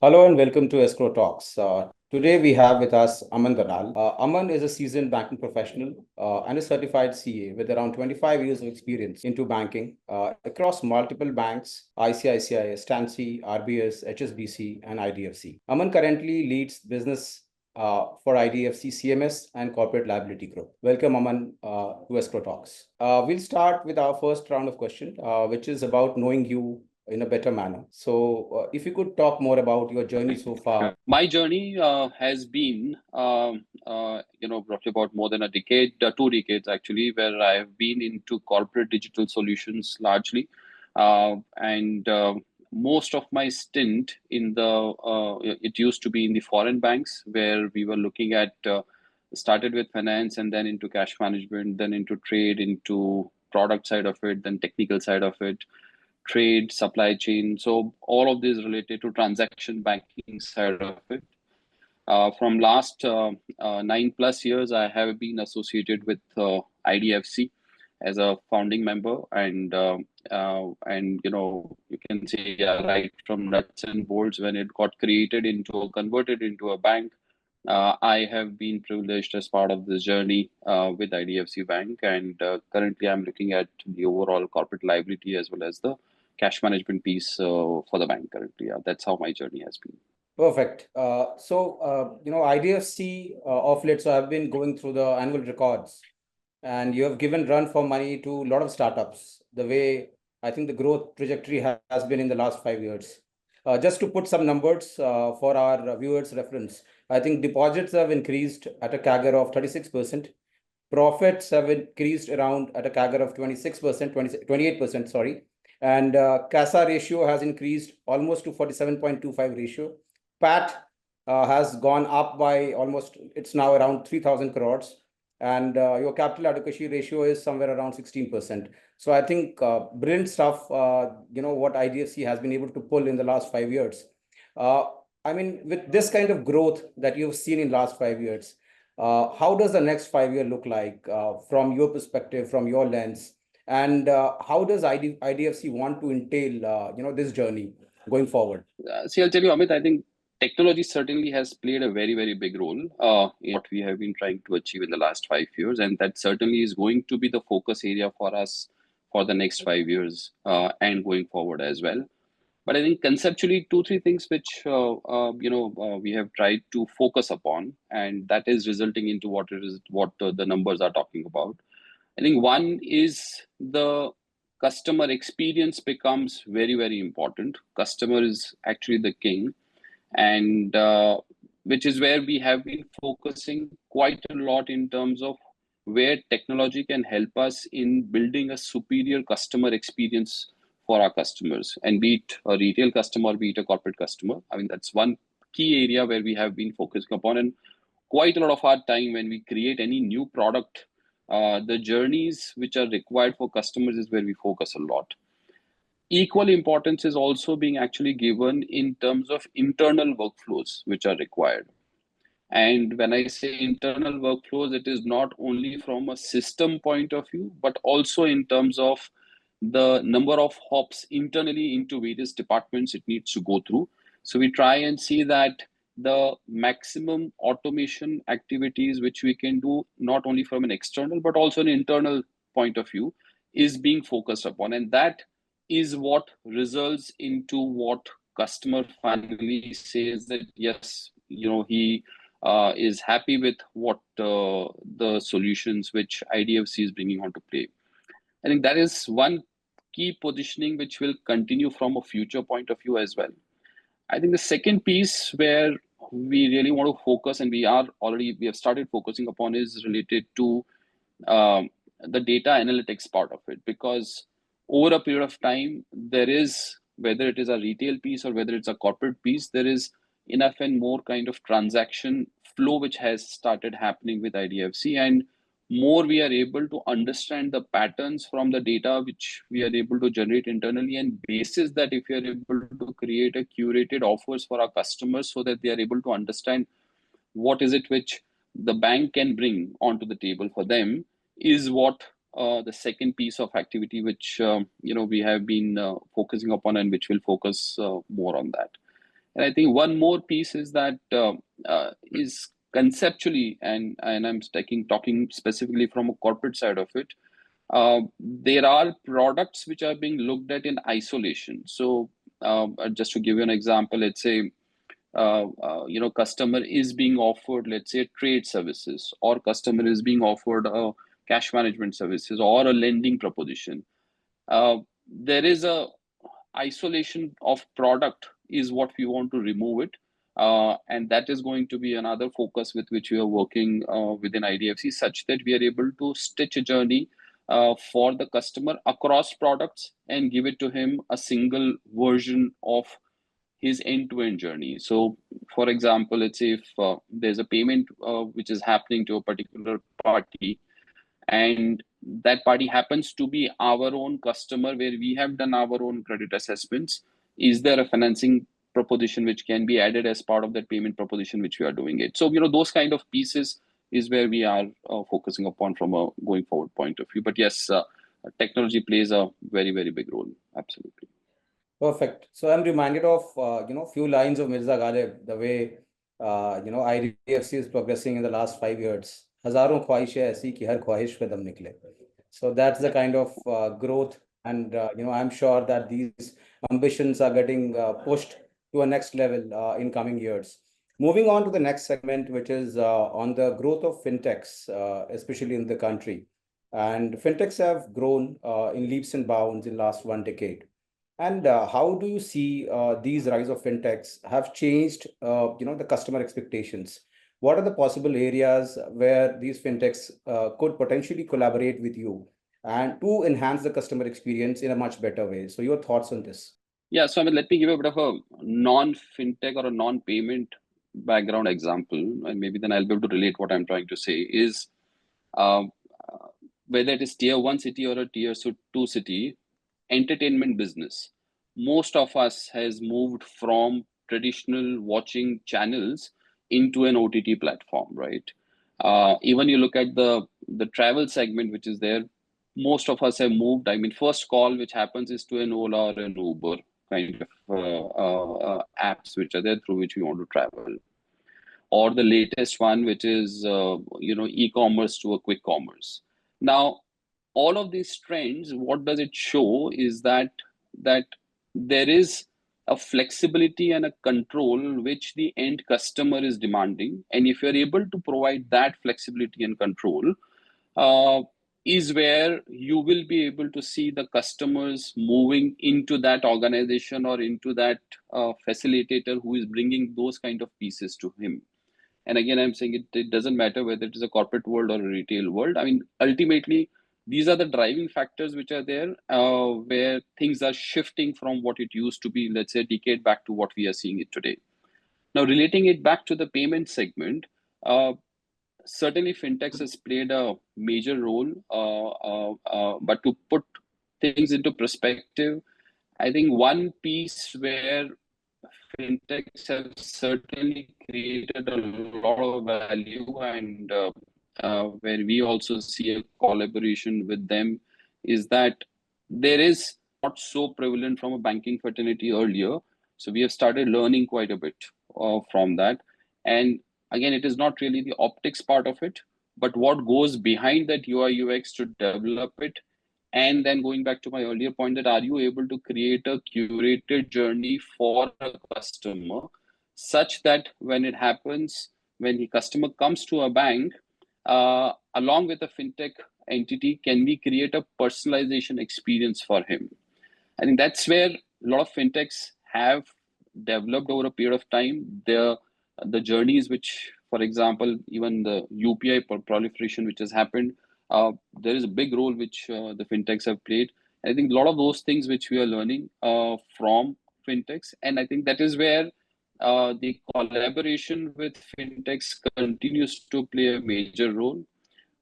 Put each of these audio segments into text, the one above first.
Hello and welcome to Escrow Talks. Today we have with us Aman Dalal. Aman is a seasoned banking professional and a certified CA with around 25 years of experience into banking across multiple banks, ICICI, Stancy, RBS, HSBC, and IDFC. Aman currently leads business for IDFC CMS and corporate liability group. Welcome, Aman, to Escrow Talks. We'll start with our first round of questions, which is about knowing you in a better manner. So, if you could talk more about your journey so far. My journey has been, roughly about more than a decade, 2 decades actually, where I have been into corporate digital solutions largely, and most of my stint in it used to be in the foreign banks where we were looking at. Started with finance and then into cash management, then into trade, into product side of it, then technical side of it, trade, supply chain. So all of this related to transaction banking side of it. From last 9+ years, I have been associated with IDFC as a founding member, and you can say right from nuts and bolts when it got converted into a bank. I have been privileged as part of this journey with IDFC Bank, and currently I'm looking at the overall corporate liability as well as the cash management piece for the bank currently. That's how my journey has been. Perfect. IDFC of late, so I've been going through the annual records, and you have given run for money to a lot of startups. The way I think the growth trajectory has been in the last 5 years. Just to put some numbers for our viewers' reference, I think deposits have increased at a CAGR of 36%. Profits have increased around at a CAGR of 26%, 28%, sorry. And CASA ratio has increased almost to 47.25 ratio. PAT has gone up by almost, it's now around 3,000 crores. And your capital adequacy ratio is somewhere around 16%. So I think brilliant stuff, what IDFC has been able to pull in the last 5 years. With this kind of growth that you've seen in last 5 years, how does the next 5 year look like from your perspective, from your lens? And how does IDFC want to entail, this journey going forward? See, I'll tell you, Amit, I think technology certainly has played a very, very big role in what we have been trying to achieve in the last 5 years. And that certainly is going to be the focus area for us for the next 5 years and going forward as well. But I think conceptually, 2, 3 things which we have tried to focus upon, and that is resulting into what the numbers are talking about. I think one is the customer experience becomes very, very important. Customer is actually the king, and which is where we have been focusing quite a lot in terms of where technology can help us in building a superior customer experience for our customers, and be it a retail customer, be it a corporate customer. I mean, that's one key area where we have been focusing upon, and quite a lot of our time when we create any new product, the journeys which are required for customers is where we focus a lot. Equal importance is also being actually given in terms of internal workflows which are required. And when I say internal workflows, it is not only from a system point of view, but also in terms of the number of hops internally into various departments it needs to go through. So we try and see that the maximum automation activities which we can do, not only from an external, but also an internal point of view, is being focused upon. And that is what results into what customer finally says that, yes, he is happy with what the solutions which IDFC is bringing onto play. I think that is one key positioning which will continue from a future point of view as well. I think the second piece where we really want to focus, and we have started focusing upon, is related to the data analytics part of it, because over a period of time, there is, whether it is a retail piece or whether it's a corporate piece, there is enough and more kind of transaction flow which has started happening with IDFC, and more we are able to understand the patterns from the data which we are able to generate internally, and basis that, if we are able to create a curated offers for our customers so that they are able to understand what is it which the bank can bring onto the table for them, is what the second piece of activity which we have been focusing upon, and which will focus more on that. And I think one more piece is that is conceptually, and I'm talking specifically from a corporate side of it. There are products which are being looked at in isolation. So just to give you an example, let's say customer is being offered, let's say, trade services, or customer is being offered cash management services or a lending proposition. There is a isolation of product is what we want to remove it. And that is going to be another focus with which we are working within IDFC, such that we are able to stitch a journey for the customer across products and give it to him a single version of his end-to-end journey. So, for example, let's say if there's a payment which is happening to a particular party, and that party happens to be our own customer where we have done our own credit assessments, is there a financing proposition which can be added as part of that payment proposition which we are doing it? So, those kind of pieces is where we are focusing upon from a going forward point of view. But yes, technology plays a very, very big role. Absolutely. Perfect. So I'm reminded of few lines of Mirza Ghalib, the way IDFC is progressing in the last 5 years. हजारों ख्वाहिशें ऐसी कि हर ख्वाहिश पे दम निकले. So that's the kind of growth, and I'm sure that these ambitions are getting pushed to a next level in coming years. Moving on to the next segment, which is on the growth of fintechs, especially in the country. And fintechs have grown in leaps and bounds in last 1 decade. And how do you see these rise of fintechs have changed, the customer expectations? What are the possible areas where these fintechs could potentially collaborate with you and to enhance the customer experience in a much better way? So your thoughts on this? Yeah, so I mean, let me give a bit of a non-fintech or a non-payment background example, and maybe then I'll be able to relate what I'm trying to say is um, whether it is tier one city or a tier two city, entertainment business. Most of us has moved from traditional watching channels into an OTT platform, right? Even you look at the travel segment, which is there, most of us have moved. I mean, first call which happens is to an Ola or an Uber kind of apps which are there through which we want to travel, or the latest one which is e-commerce to a quick commerce. Now, all of these trends, what does it show is that there is a flexibility and a control which the end customer is demanding, and if you're able to provide that flexibility and control, uh, is where you will be able to see the customers moving into that organization or into that facilitator who is bringing those kind of pieces to him. And again, I'm saying it doesn't matter whether it is a corporate world or a retail world. I mean, ultimately, these are the driving factors which are there, where things are shifting from what it used to be, let's say, a decade back to what we are seeing it today. Now, relating it back to the payment segment, certainly fintechs has played a major role. But to put things into perspective, I think one piece where fintechs have certainly created a lot of value, and where we also see a collaboration with them, is that there is not so prevalent from a banking fraternity earlier. So we have started learning quite a bit from that. And again, it is not really the optics part of it, but what goes behind that UI UX to develop it. And then going back to my earlier point, that are you able to create a curated journey for a customer such that when it happens, when the customer comes to a bank, along with a fintech entity, can we create a personalization experience for him? I think that's where a lot of fintechs have developed over a period of time. The journeys which, for example, even the UPI proliferation which has happened, there is a big role which the fintechs have played. I think a lot of those things which we are learning from fintechs, and I think that is where the collaboration with fintechs continues to play a major role.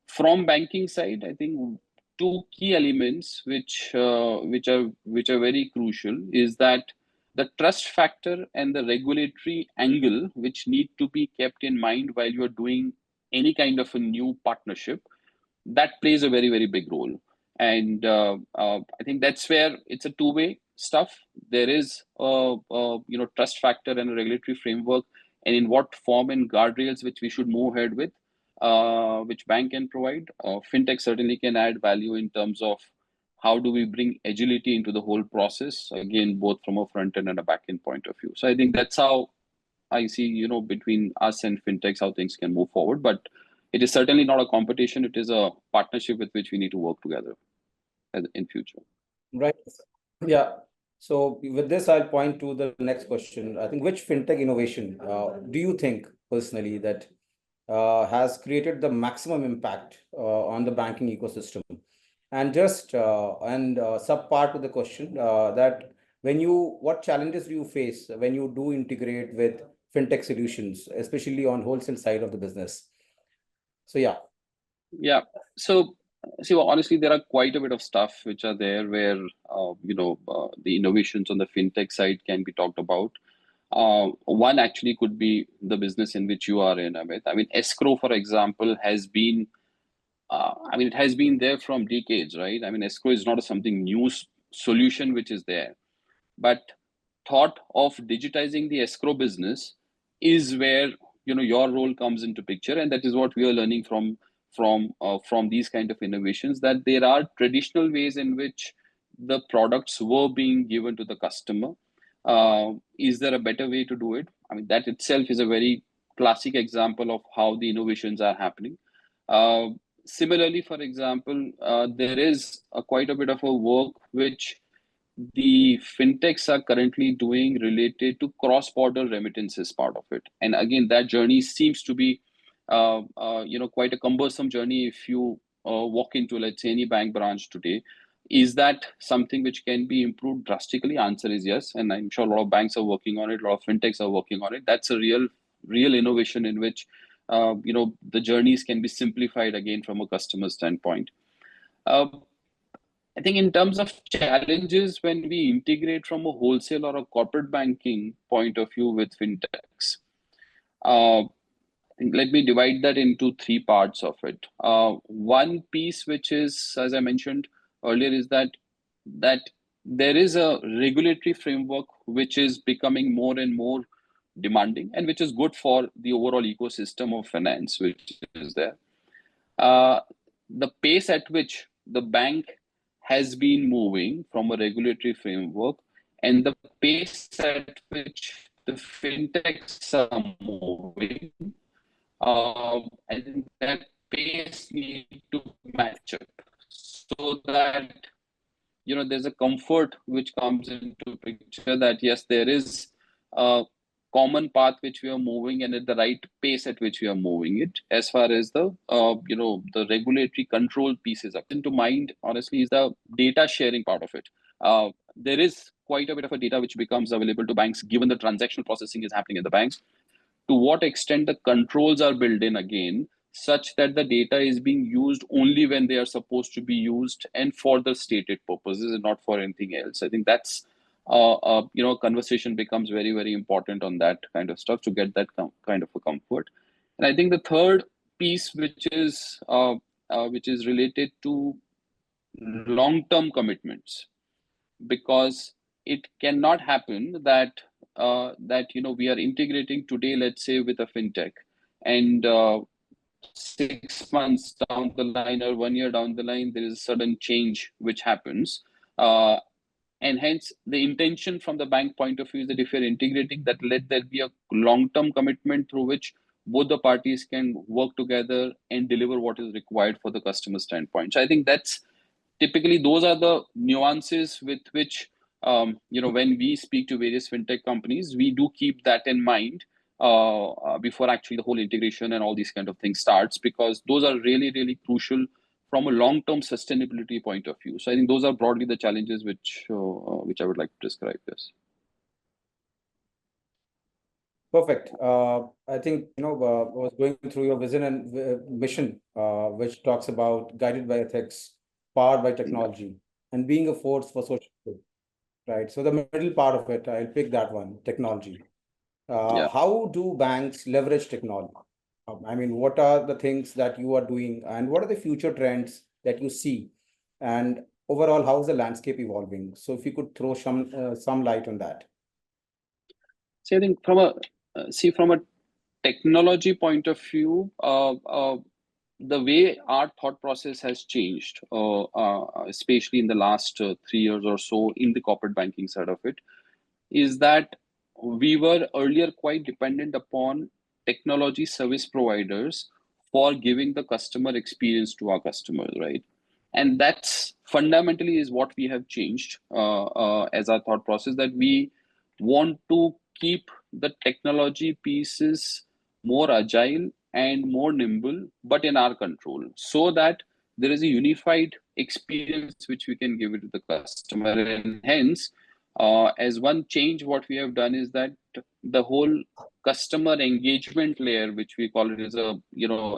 From banking side, I think two key elements which are very crucial is that the trust factor and the regulatory angle, which need to be kept in mind while you are doing any kind of a new partnership, that plays a very, very big role. And I think that's where it's a two-way. stuff. There is trust factor and a regulatory framework, and in what form and guardrails which we should move ahead with, which bank can provide. Fintech certainly can add value in terms of how do we bring agility into the whole process, again, both from a front end and a back end point of view. So I think that's how I see, between us and fintechs, how things can move forward. But it is certainly not a competition. It is a partnership with which we need to work together in future. Right. Yeah. So with this, I'll point to the next question. I think which fintech innovation do you think personally that has created the maximum impact on the banking ecosystem? And just sub part to the question that what challenges do you face when you do integrate with fintech solutions, especially on wholesale side of the business? So yeah. Yeah. So see, well, honestly, there are quite a bit of stuff which are there where the innovations on the fintech side can be talked about. One actually could be the business in which you are in, Amit. I mean, escrow, for example, has been it has been there from decades, right? I mean, escrow is not something new solution which is there, but thought of digitizing the escrow business is where your role comes into picture, and that is what we are learning from these kind of innovations, that there are traditional ways in which the products were being given to the customer. Is there a better way to do it? I mean, that itself is a very classic example of how the innovations are happening. Similarly, for example, there is quite a bit of a work which the fintechs are currently doing related to cross-border remittances part of it. And again, that journey seems to be quite a cumbersome journey. If you walk into, let's say, any bank branch today, is that something which can be improved drastically? Answer is yes, and I'm sure a lot of banks are working on it, a lot of fintechs are working on it. That's a real innovation in which the journeys can be simplified again from a customer standpoint. I think in terms of challenges when we integrate from a wholesale or a corporate banking point of view with fintechs, I think let me divide that into three parts of it. One piece, which is, as I mentioned earlier, is that there is a regulatory framework which is becoming more and more demanding, and which is good for the overall ecosystem of finance, which is there. The pace at which the bank has been moving from a regulatory framework and the pace at which the fintechs are moving, I think that pace needs to match up so that there's a comfort which comes into picture that yes, there is a common path which we are moving and at the right pace at which we are moving it. As far as the the regulatory control pieces up into mind, honestly, is the data sharing part of it. There is quite a bit of a data which becomes available to banks given the transactional processing is happening in the banks. To what extent the controls are built in again, such that the data is being used only when they are supposed to be used and for the stated purposes and not for anything else. I think that's conversation becomes very, very important on that kind of stuff to get that kind of a comfort. And I think the third piece, which is related to long-term commitments, because it cannot happen that we are integrating today, let's say, with a fintech, and 6 months down the line or 1 year down the line, there is a sudden change which happens. And hence, the intention from the bank point of view is that if you're integrating, that let there be a long-term commitment through which both the parties can work together and deliver what is required for the customer standpoint. So I think that's typically those are the nuances with which when we speak to various fintech companies, we do keep that in mind before actually the whole integration and all these kind of things starts, because those are really, really crucial from a long-term sustainability point of view. So I think those are broadly the challenges which I would like to describe this. Perfect. I think, I was going through your vision and mission, which talks about guided by ethics, powered by technology, and being a force for social good, right? So the middle part of it, I'll pick that one, technology. How do banks leverage technology? I mean, what are the things that you are doing, and what are the future trends that you see? And overall, how is the landscape evolving? So if you could throw some light on that. So I think from a technology point of view, the way our thought process has changed, especially in the last 3 years or so in the corporate banking side of it, is that we were earlier quite dependent upon technology service providers for giving the customer experience to our customers, right? And that's fundamentally is what we have changed as our thought process, that we want to keep the technology pieces more agile and more nimble, but in our control, so that there is a unified experience which we can give it to the customer. And hence, as one change, what we have done is that the whole customer engagement layer, which we call it as a,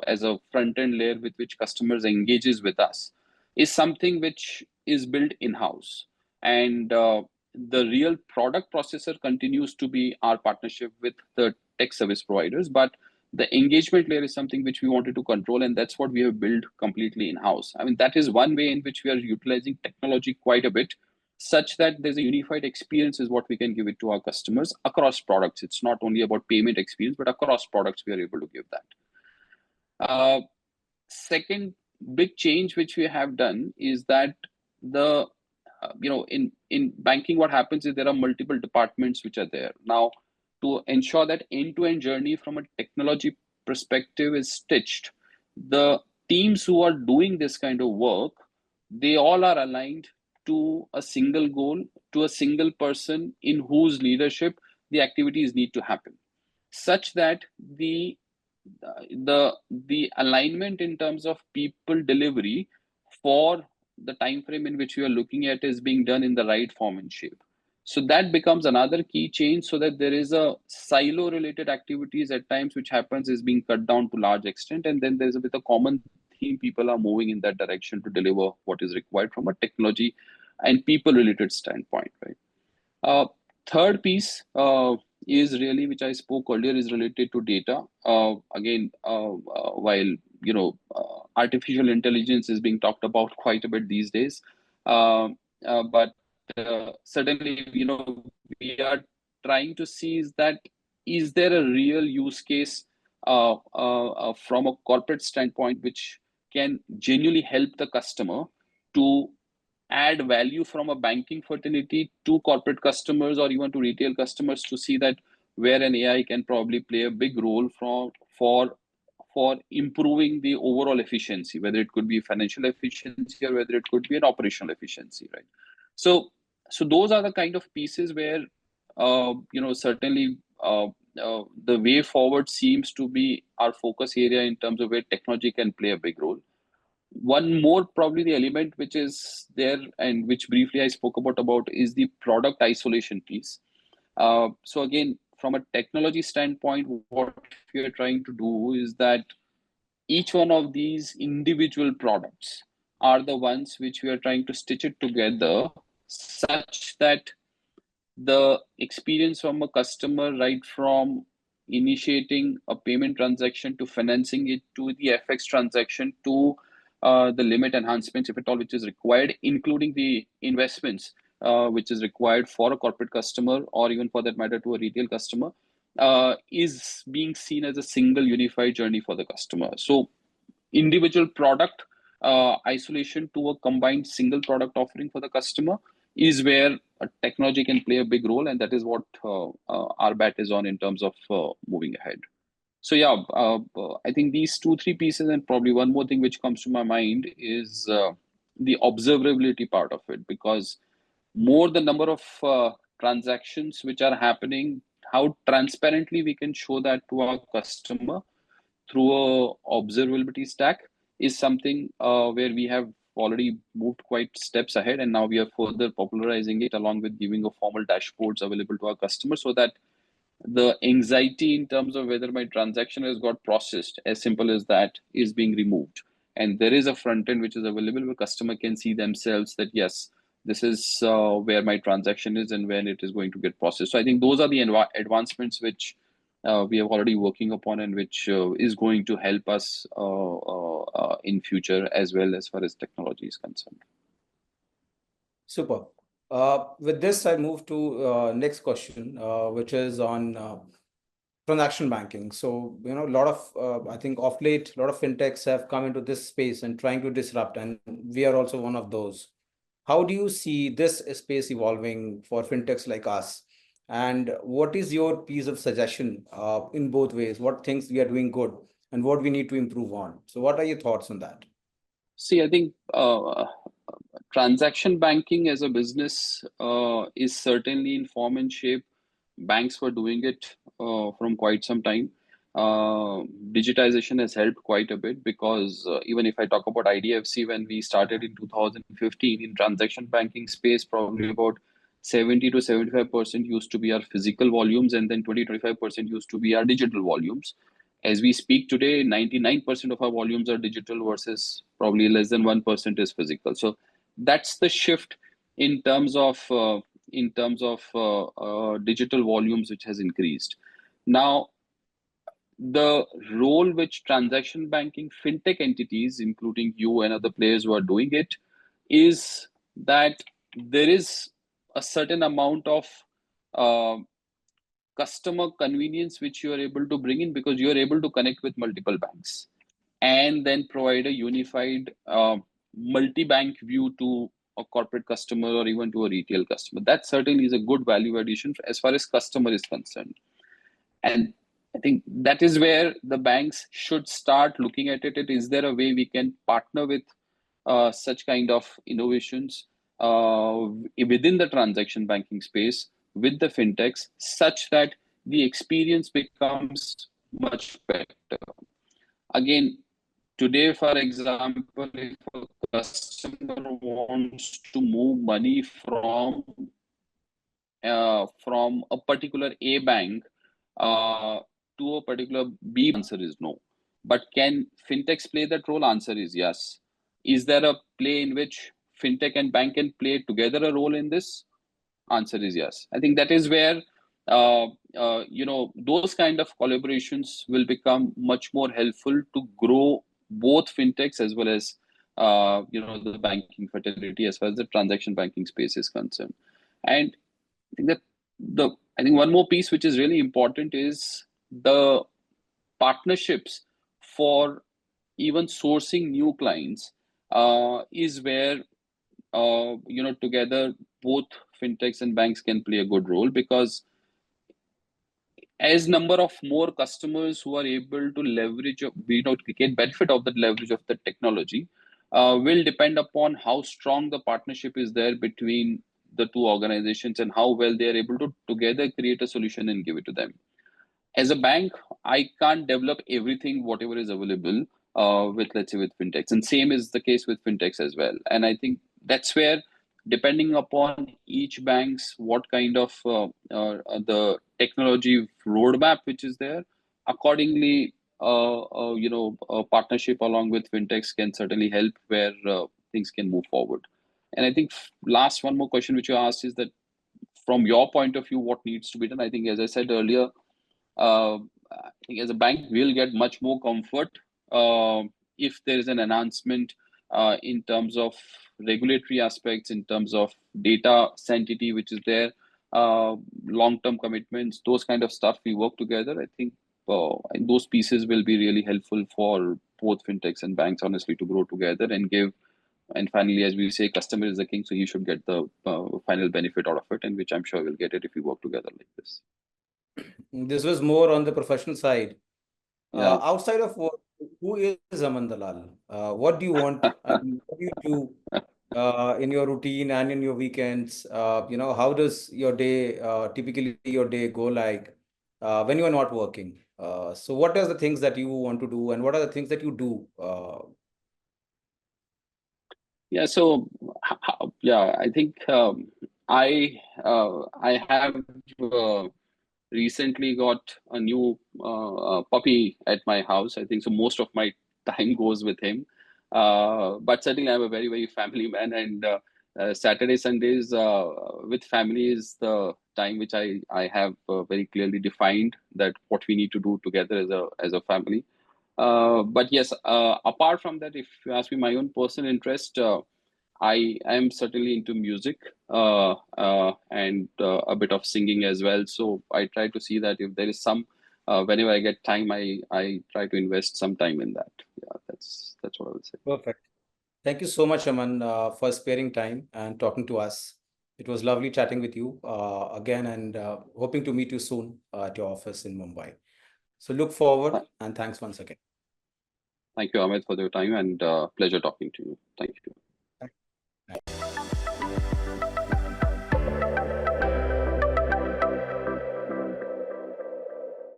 as a front end layer with which customers engages with us, is something which is built in house. And the real product processor continues to be our partnership with the tech service providers, but the engagement layer is something which we wanted to control, and that's what we have built completely in house. I mean, that is one way in which we are utilizing technology quite a bit, such that there's a unified experience is what we can give it to our customers across products. It's not only about payment experience, but across products we are able to give that. Second big change which we have done is that the in banking, what happens is there are multiple departments which are there now. To ensure that end-to-end journey from a technology perspective is stitched, the teams who are doing this kind of work, they all are aligned to a single goal, to a single person in whose leadership the activities need to happen, such that the alignment in terms of people delivery for the time frame in which we are looking at is being done in the right form and shape. So that becomes another key change, so that there is a silo related activities at times which happens is being cut down to large extent, and then there's with a common theme, people are moving in that direction to deliver what is required from a technology and people related standpoint, right? uh, Third piece is really, which I spoke earlier, is related to data. Again, while artificial intelligence is being talked about quite a bit these days, but certainly, we are trying to see is there a real use case from a corporate standpoint which can genuinely help the customer to add value from a banking fraternity to corporate customers or even to retail customers, to see that where an AI can probably play a big role for improving the overall efficiency, whether it could be financial efficiency or whether it could be an operational efficiency, right? So, those are the kind of pieces where, certainly, the way forward seems to be our focus area in terms of where technology can play a big role. One more probably the element which is there and which briefly I spoke about is the product isolation piece. So again, from a technology standpoint, what we are trying to do is that each one of these individual products are the ones which we are trying to stitch it together, such that the experience from a customer, right from initiating a payment transaction to financing it to the FX transaction to the limit enhancements, if at all, which is required, including the investments which is required for a corporate customer or even for that matter to a retail customer, is being seen as a single unified journey for the customer. So individual product isolation to a combined single product offering for the customer is where technology can play a big role, and that is what our bet is on in terms of moving ahead. So yeah, I think these two, three pieces, and probably one more thing which comes to my mind is the observability part of it, because more the number of transactions which are happening, how transparently we can show that to our customer through a observability stack is something where we have already moved quite steps ahead, and now we are further popularizing it along with giving a formal dashboards available to our customers, so that the anxiety in terms of whether my transaction has got processed, as simple as that, is being removed. And there is a front end which is available where customer can see themselves that yes, this is where my transaction is and when it is going to get processed. So I think those are the advancements which we are already working upon, and which is going to help us in future as well, as far as technology is concerned. Super. With this, I move to next question, which is on transaction banking. So, a lot of, I think of late, a lot of fintechs have come into this space and trying to disrupt, and we are also one of those. How do you see this space evolving for fintechs like us? And what is your piece of suggestion in both ways? What things we are doing good and what we need to improve on? So, what are your thoughts on that? See, I think transaction banking as a business is certainly in form and shape. Banks were doing it from quite some time. Digitization has helped quite a bit because even if I talk about IDFC, when we started in 2015 in transaction banking space, probably about 70 to 75% used to be our physical volumes, and then 20-25% used to be our digital volumes. As we speak today, 99% of our volumes are digital versus probably less than 1% is physical. So that's the shift in terms of digital volumes, which has increased. Now, the role which transaction banking fintech entities, including you and other players who are doing it, is that there is a certain amount of uh, customer convenience which you are able to bring in because you are able to connect with multiple banks and then provide a unified multi-bank view to a corporate customer or even to a retail customer. That certainly is a good value addition as far as customer is concerned. And I think that is where the banks should start looking at it. Is there a way we can partner with such kind of innovations within the transaction banking space with the fintechs such that the experience becomes much better? Again, today, for example, if a customer wants to move money from a particular A bank to a particular B, answer is no. But can fintechs play that role? Answer is yes. Is there a play in which fintech and bank can play together a role in this? Answer is yes. I think that is where those kind of collaborations will become much more helpful to grow both fintechs as well as the banking fraternity as far as the transaction banking space is concerned. And I think that I think one more piece which is really important is the partnerships for even sourcing new clients is where together both fintechs and banks can play a good role because as number of more customers who are able to leverage, get benefit of the leverage of the technology, will depend upon how strong the partnership is there between the two organizations and how well they are able to together create a solution and give it to them. As a bank, I can't develop everything, whatever is available with, let's say, with fintechs. And same is the case with fintechs as well. And I think that's where, depending upon each bank's what kind of the technology roadmap which is there, accordingly, a partnership along with fintechs can certainly help where things can move forward. And I think last one more question which you asked is that from your point of view, what needs to be done? I think, as I said earlier, I think as a bank, we'll get much more comfort if there is an enhancement in terms of regulatory aspects, in terms of data sanctity, which is there, long-term commitments, those kind of stuff. We work together. I think and those pieces will be really helpful for both fintechs and banks, honestly, to grow together and give. And finally, as we say, customer is the king, so he should get the final benefit out of it, and which I'm sure we'll get it if we work together like this. This was more on the professional side. Yeah. Outside of work, who is Aman Dalal? What do you want? I mean, what do you do in your routine and in your weekends? How does your day, typically your day go like when you are not working? So what are the things that you want to do and what are the things that you do? Yeah, so I think I have recently got a new puppy at my house. I think so. Most of my time goes with him, but certainly I'm a very very family man, and Saturday Sundays with family is the time which I have very clearly defined that what we need to do together as a family. But yes, apart from that, if you ask me my own personal interest. I am certainly into music and a bit of singing as well. So I try to see that if there is some, whenever I get time, I try to invest some time in that. Yeah, that's what I would say. Perfect. Thank you so much, Aman, for sparing time and talking to us. It was lovely chatting with you again, and hoping to meet you soon at your office in Mumbai. So look forward, Th- and thanks once again. Thank you, Amit, for your time, and pleasure talking to you. Thank you.